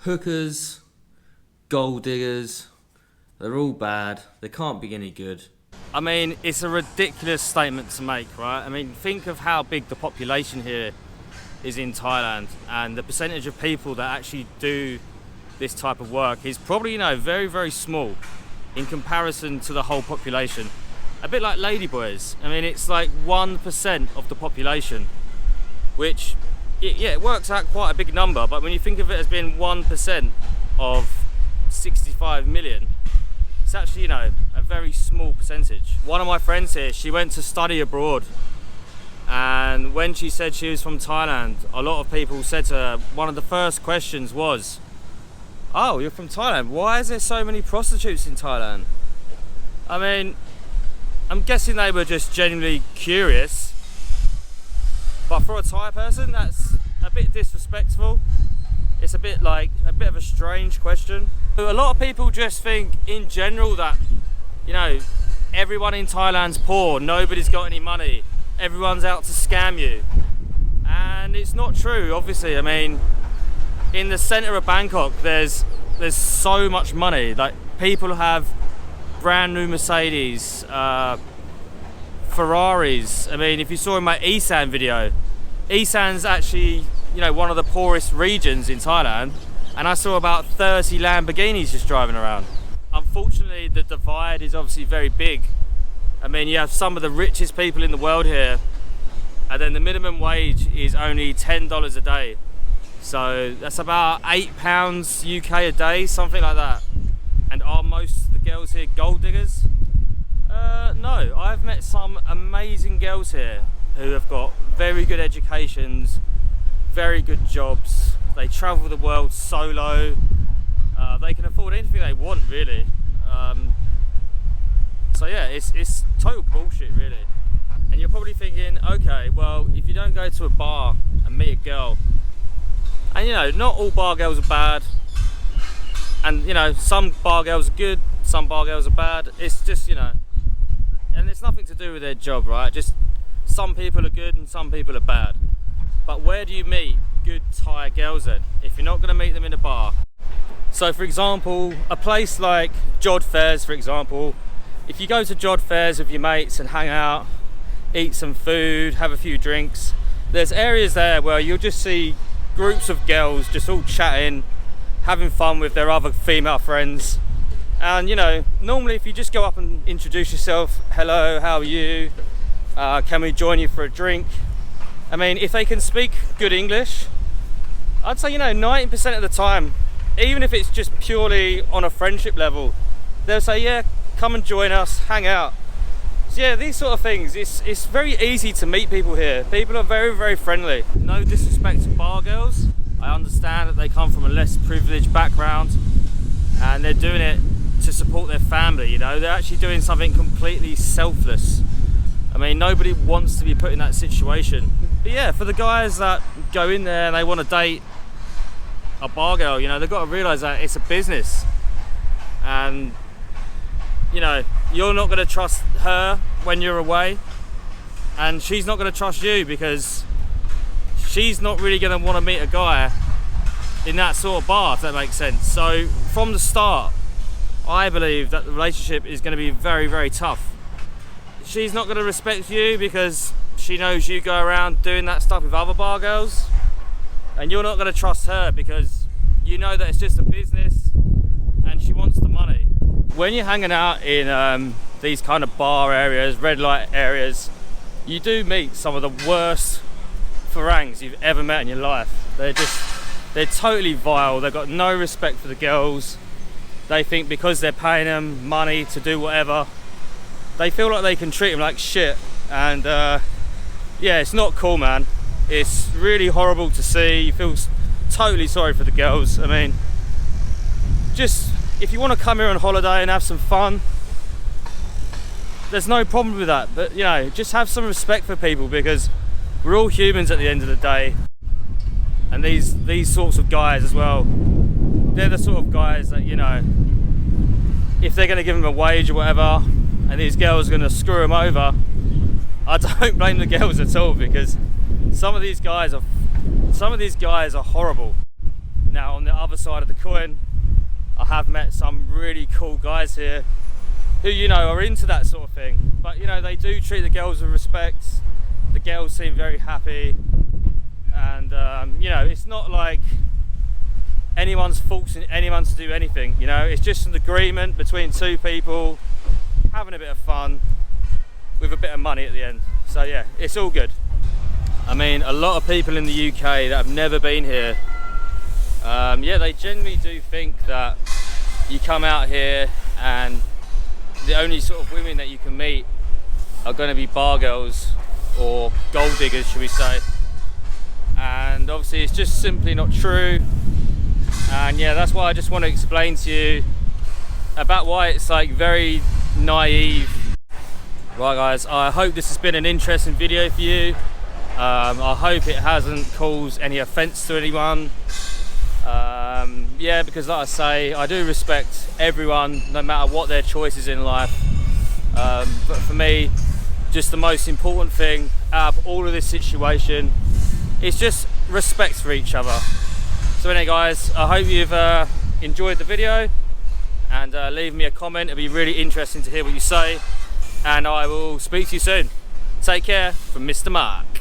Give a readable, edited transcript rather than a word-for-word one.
Hookers, gold diggers, they're all bad. They can't be any good. I mean, it's a ridiculous statement to make, right? I mean, think of how big the population here is in Thailand, and the percentage of people that actually do this type of work is probably, very, very small in comparison to the whole population. A bit like ladyboys. I mean, it's like 1% of the population, which, it works out quite a big number, but when you think of it as being 1% of 65 million, it's actually, a very small percentage. One of my friends here, she went to study abroad, and when she said she was from Thailand, a lot of people said to her, one of the first questions was, "Oh, you're from Thailand, why is there so many prostitutes in Thailand?" I mean, I'm guessing they were just genuinely curious, but for a Thai person, that's a bit disrespectful. It's a bit of a strange question. A lot of people just think in general that, everyone in Thailand's poor, nobody's got any money, everyone's out to scam you. And it's not true, obviously. I mean, in the center of Bangkok, there's so much money. Like, people have brand new Mercedes, Ferraris. I mean, if you saw in my Isan video, Isan's actually, one of the poorest regions in Thailand, and I saw about 30 Lamborghinis just driving around. Unfortunately, the divide is obviously very big. I mean, you have some of the richest people in the world here, and then the minimum wage is only $10 a day. So that's about £8 UK a day, something like that. And are most of the girls here gold diggers? No, I've met some amazing girls here who have got very good educations, very good jobs. They travel the world solo. They can afford anything they want, really. So yeah, it's total bullshit, really. And you're probably thinking, okay, well, if you don't go to a bar and meet a girl, and not all bar girls are bad, and some bar girls are good, some bar girls are bad. It's just, and it's nothing to do with their job, right? Just some people are good and some people are bad. But where do you meet good Thai girls then, if you're not going to meet them in a bar? So for example, a place like Jod Fairs, for example, if you go to Jod Fairs with your mates and hang out, eat some food, have a few drinks, there's areas there where you'll just see groups of girls just all chatting, having fun with their other female friends. And normally if you just go up and introduce yourself, hello, how are you, can we join you for a drink? I mean, if they can speak good English, I'd say 90% of the time, even if it's just purely on a friendship level, they'll say, yeah, come and join us, hang out. So yeah, these sort of things, it's very easy to meet people here. People are very, very friendly. No disrespect to bar girls. I understand that they come from a less privileged background and they're doing it to support their family, they're actually doing something completely selfless. I mean, nobody wants to be put in that situation. But yeah, for the guys that go in there and they want to date a bar girl, they've got to realise that it's a business. And, you're not going to trust her when you're away. And she's not going to trust you because she's not really going to want to meet a guy in that sort of bar, if that makes sense. So from the start, I believe that the relationship is going to be very, very tough. She's not going to respect you because she knows you go around doing that stuff with other bar girls, and you're not going to trust her because you know that it's just a business and she wants the money. When you're hanging out in these kind of bar areas, red light areas, you do meet some of the worst farangs you've ever met in your life. They're totally vile. They've got no respect for the girls. They think because they're paying them money to do whatever, they feel like they can treat them like shit. And yeah, it's not cool, man. It's really horrible to see. You feel totally sorry for the girls. I mean, just if you want to come here on holiday and have some fun, there's no problem with that. But just have some respect for people because we're all humans at the end of the day. And these sorts of guys as well, they're the sort of guys that, if they're going to give them a wage or whatever, and these girls are going to screw them over, I don't blame the girls at all because some of these guys are horrible. Now on the other side of the coin, I have met some really cool guys here who, you know, are into that sort of thing, but you know, they do treat the girls with respect. The girls seem very happy, and you know, it's not like anyone's forcing anyone to do anything, you know, it's just an agreement between two people having a bit of fun with a bit of money at the end. So yeah, it's all good. I mean, a lot of people in the UK that have never been here, yeah, they generally do think that you come out here and the only sort of women that you can meet are going to be bar girls or gold diggers, should we say. And obviously it's just simply not true. And yeah, that's why I just want to explain to you about why it's like very naive. Right guys, I hope this has been an interesting video for you. I hope it hasn't caused any offence to anyone. Yeah, because like I say, I do respect everyone, no matter what their choices in life. But for me, just the most important thing out of all of this situation is just respect for each other. So anyway guys, I hope you've enjoyed the video, and leave me a comment. It'll be really interesting to hear what you say, and I will speak to you soon. Take care from Mr. Mark.